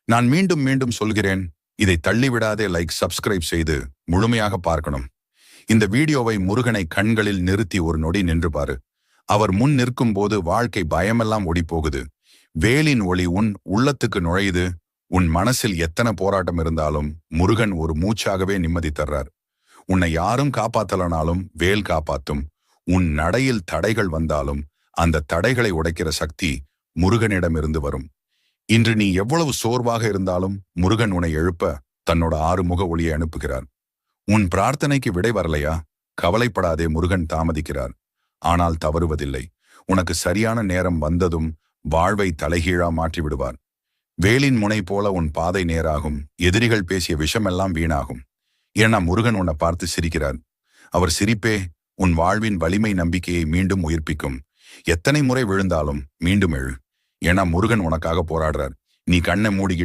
நான் மீண்டும் மீண்டும் சொல்கிறேன், இதை தள்ளிவிடாதே. லைக், சப்ஸ்கிரைப் செய்து முழுமையாக பார்க்கணும். இந்த வீடியோவை முருகனை கண்களில் நிறுத்தி ஒரு நொடி நின்று பாரு. அவர் முன் நிற்கும் போது வாழ்க்கை பயமெல்லாம் ஓடிப்போகுது. வேலின் ஒளி உன் உள்ளத்துக்கு நுழையுது. உன் மனசில் எத்தனை போராட்டம் இருந்தாலும் முருகன் ஒரு மூச்சாகவே நிம்மதி தர்றார். உன்னை யாரும் காப்பாத்தலனாலும் வேல் காப்பாத்தும். உன் நடையில் தடைகள் வந்தாலும் அந்த தடைகளை உடைக்கிற சக்தி முருகனிடமிருந்து வரும். இன்று நீ எவ்வளவு சோர்வாக இருந்தாலும் முருகன் உன்னை எழுப்ப தன்னோட 6 முக ஒளியை அனுப்புகிறார். உன் பிரார்த்தனைக்கு விடை வரலையா? கவலைப்படாதே, முருகன் தாமதிக்கிறார். ஆனால் தவறுவதில்லை. உனக்கு சரியான நேரம் வந்ததும் வாழ்வை தலைகீழா மாற்றி விடுவார். வேலின் முனை போல உன் பாதை நேராகும். எதிரிகள் பேசிய விஷமெல்லாம் வீணாகும். ஏன்னா முருகன் உன்னை பார்த்து சிரிக்கிறார். அவர் சிரிப்பே உன் வாழ்வின் வலிமை நம்பிக்கையை மீண்டும் உயிர்ப்பிக்கும். எத்தனை முறை விழுந்தாலும் மீண்டும் எழு. ஏன்னா முருகன் உனக்காக போராடுறார். நீ கண்ணை மூடிக்கிட்டு